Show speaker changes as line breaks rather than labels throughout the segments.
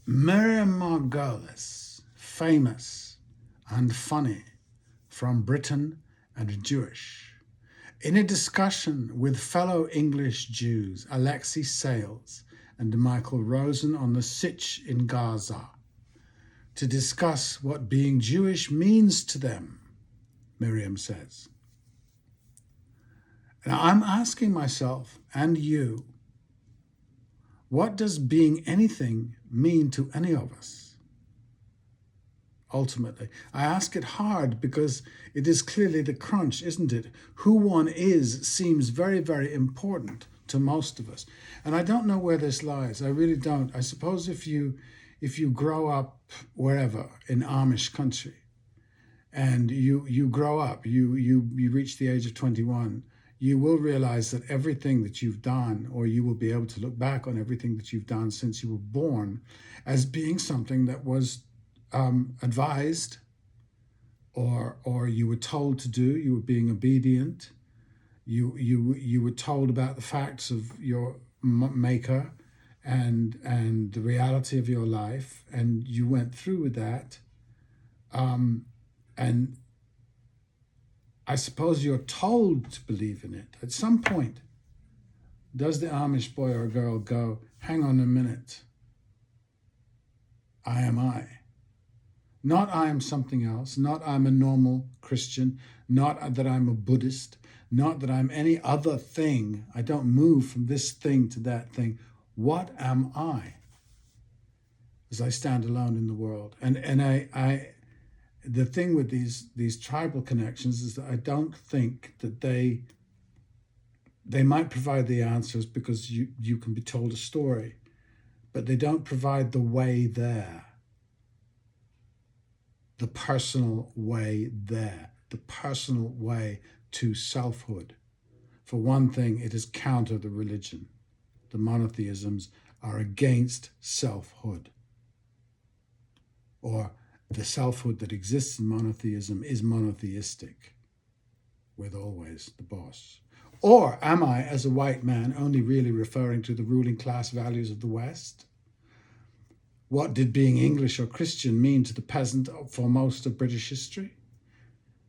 Miriam Margolis, famous and funny, from Britain and Jewish. In a discussion with fellow English Jews Alexei Sales and Michael Rosen on the Sitch in Gaza, to discuss what being Jewish means to them, Miriam says. Now I'm asking myself and you, what does being anything mean to any of us? Ultimately, I ask it hard because it is clearly the crunch, isn't it? Who one is seems very, very important to most of us. And I don't know where this lies. I really don't. I suppose if you grow up wherever in Amish country and you grow up, you reach the age of 21, you will realize that everything that you've done, or you will be able to look back on everything that you've done since you were born as being something that was advised, or you were told to do. You were being obedient. You were told about the facts of your maker and the reality of your life, and you went through with that. And I suppose you're told to believe in it. At some point, does the Amish boy or girl go, hang on a minute, I am I. Not I am something else, not I'm a normal Christian, not that I'm a Buddhist, not that I'm any other thing. I don't move from this thing to that thing. What am I as I stand alone in the world? And I the thing with these tribal connections is that I don't think that they might provide the answers because you can be told a story, but they don't provide the way there. The personal way there, the personal way to selfhood. For one thing, it is counter the religion. The monotheisms are against selfhood. Or the selfhood that exists in monotheism is monotheistic, with always the boss. Or am I, as a white man, only really referring to the ruling class values of the West? What did being English or Christian mean to the peasant for most of British history?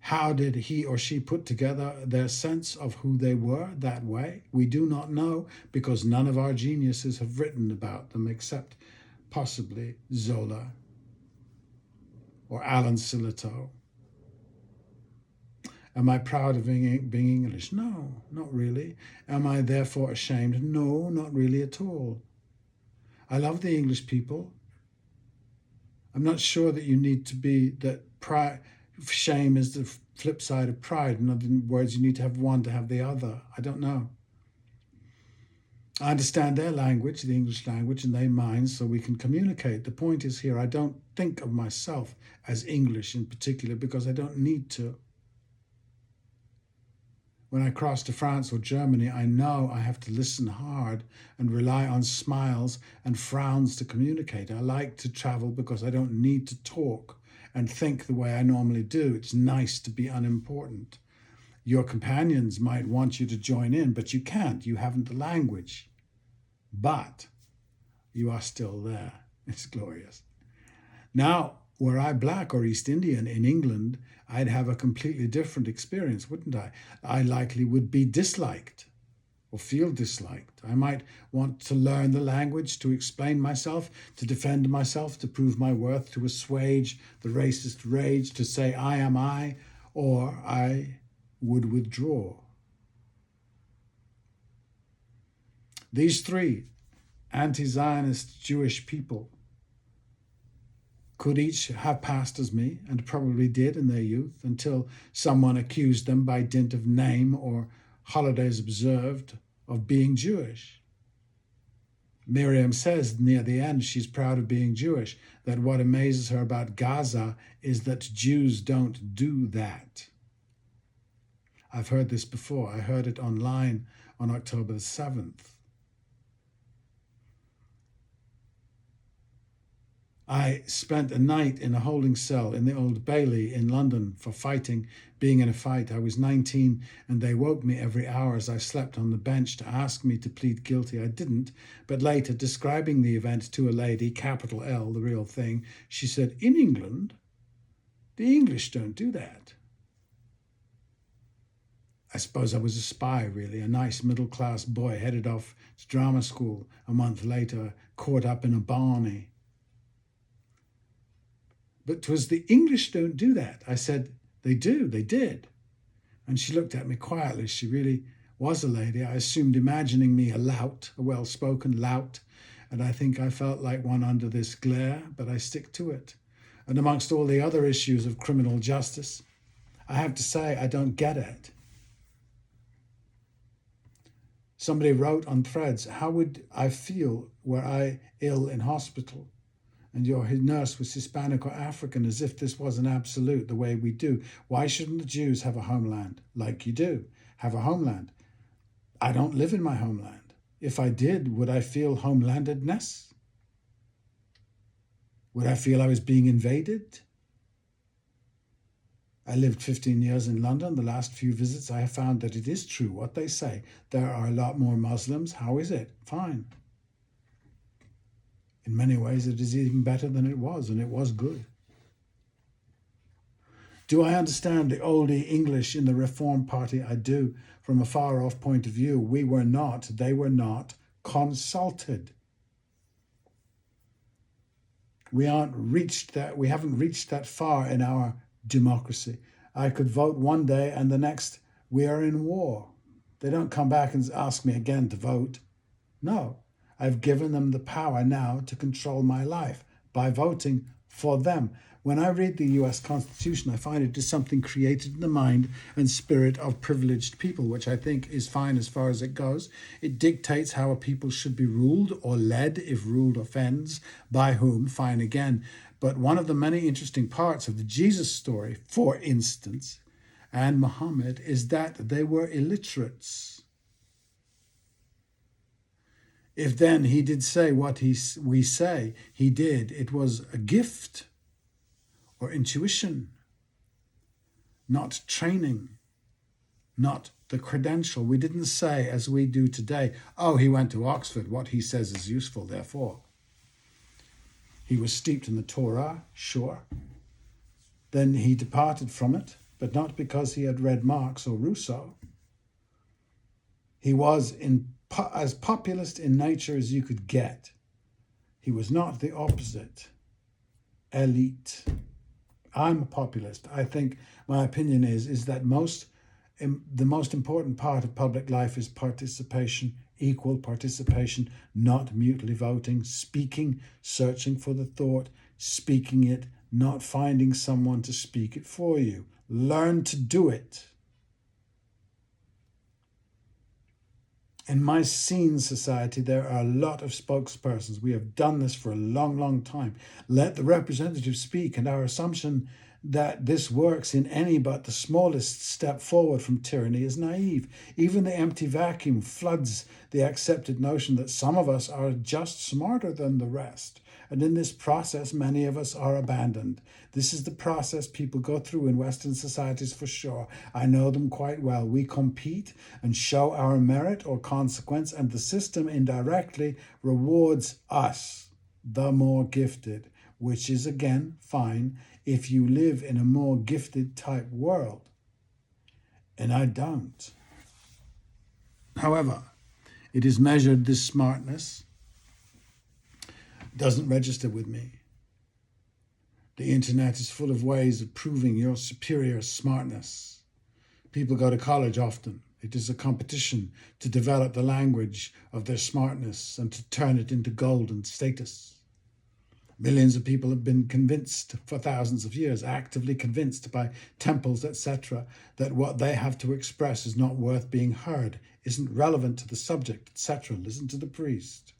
How did he or she put together their sense of who they were that way? We do not know, because none of our geniuses have written about them except possibly Zola or Alan Sillitoe. Am I proud of being English? No, not really. Am I therefore ashamed? No, not really at all. I love the English people. I'm not sure that you need to be, that shame is the flip side of pride. In other words, you need to have one to have the other. I don't know. I understand their language, the English language, and their minds, so we can communicate. The point is here, I don't think of myself as English in particular because I don't need to. When I cross to France or Germany, I know I have to listen hard and rely on smiles and frowns to communicate. I like to travel because I don't need to talk and think the way I normally do. It's nice to be unimportant. Your companions might want you to join in, but you can't. You haven't the language. But you are still there. It's glorious. Now, were I black or East Indian in England, I'd have a completely different experience, wouldn't I? I likely would be disliked or feel disliked. I might want to learn the language, to explain myself, to defend myself, to prove my worth, to assuage the racist rage, to say I am I, or I would withdraw. These three anti-Zionist Jewish people could each have passed as me, and probably did in their youth, until someone accused them by dint of name or holidays observed of being Jewish. Miriam says near the end she's proud of being Jewish, that what amazes her about Gaza is that Jews don't do that. I've heard this before. I heard it online on October the 7th. I spent a night in a holding cell in the Old Bailey in London for being in a fight. I was 19 and they woke me every hour as I slept on the bench to ask me to plead guilty. I didn't, but later, describing the event to a lady, capital L, the real thing, she said, "In England, the English don't do that." I suppose I was a spy, really, a nice middle-class boy headed off to drama school a month later, caught up in a Barney. "But 'twas the English don't do that." I said, "They do, they did." And she looked at me quietly. She really was a lady. I assumed, imagining me a lout, a well-spoken lout, and I think I felt like one under this glare, but I stick to it. And amongst all the other issues of criminal justice, I have to say I don't get it. Somebody wrote on Threads, "How would I feel were I ill in hospital and your nurse was Hispanic or African, as if this was an absolute, the way we do? Why shouldn't the Jews have a homeland? Like you do, have a homeland." I don't live in my homeland. If I did, would I feel homelandedness? Would I feel I was being invaded? I lived 15 years in London. The last few visits I have found that it is true what they say. There are a lot more Muslims. How is it? Fine. In many ways, it is even better than it was, and it was good. Do I understand the oldie English in the Reform Party? I do, from a far-off point of view. They were not consulted. We haven't reached that far in our democracy. I could vote one day and the next we are in war. They don't come back and ask me again to vote. No. I've given them the power now to control my life by voting for them. When I read the US Constitution, I find it is something created in the mind and spirit of privileged people, which I think is fine as far as it goes. It dictates how a people should be ruled or led if ruled offends, by whom, fine again. But one of the many interesting parts of the Jesus story, for instance, and Muhammad, is that they were illiterates. If then he did say what we say he did, it was a gift or intuition, not training, not the credential. We didn't say, as we do today, "Oh, he went to Oxford. What he says is useful, therefore." He was steeped in the Torah, sure. Then he departed from it, but not because he had read Marx or Rousseau. He was as populist in nature as you could get. He was not the opposite, elite. I'm a populist. I think my opinion is that the most important part of public life is participation, equal participation, not mutely voting, speaking, searching for the thought, speaking it, not finding someone to speak it for you. Learn to do it. In my scene society, there are a lot of spokespersons. We have done this for a long, long time. Let the representatives speak, and our assumption that this works in any but the smallest step forward from tyranny is naive. Even the empty vacuum floods the accepted notion that some of us are just smarter than the rest. And in this process, many of us are abandoned. This is the process people go through in Western societies for sure. I know them quite well. We compete and show our merit or consequence, and the system indirectly rewards us, the more gifted, which is again fine if you live in a more gifted type world. And I don't. However, it is measured, this smartness doesn't register with me. The internet is full of ways of proving your superior smartness. People go to college often. It is a competition to develop the language of their smartness and to turn it into gold and status. Millions of people have been convinced for thousands of years, actively convinced by temples, etc., that what they have to express is not worth being heard, isn't relevant to the subject, etc. Listen to the priest.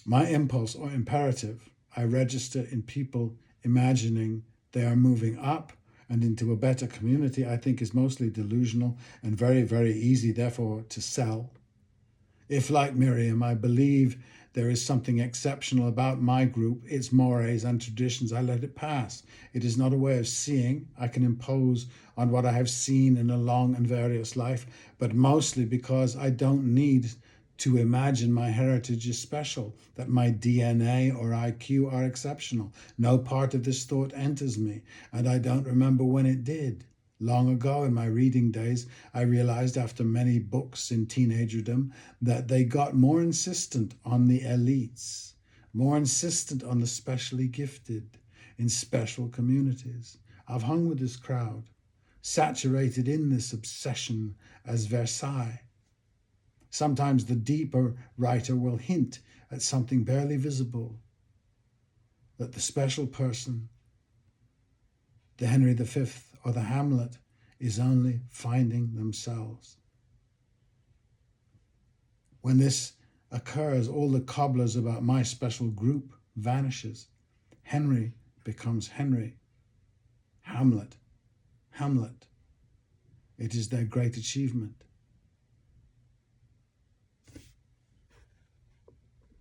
My impulse or imperative, I register in people imagining they are moving up and into a better community, I think is mostly delusional and very, very easy, therefore, to sell. If, like Miriam, I believe there is something exceptional about my group, its mores and traditions, I let it pass. It is not a way of seeing I can impose on what I have seen in a long and various life, but mostly because I don't need to imagine my heritage is special, that my DNA or IQ are exceptional. No part of this thought enters me, and I don't remember when it did. Long ago in my reading days, I realized after many books in teenagerdom that they got more insistent on the elites, more insistent on the specially gifted in special communities. I've hung with this crowd, saturated in this obsession as Versailles. Sometimes the deeper writer will hint at something barely visible, that the special person, the Henry V or the Hamlet, is only finding themselves. When this occurs, all the cobblers about my special group vanishes. Henry becomes Henry. Hamlet, Hamlet. It is their great achievement.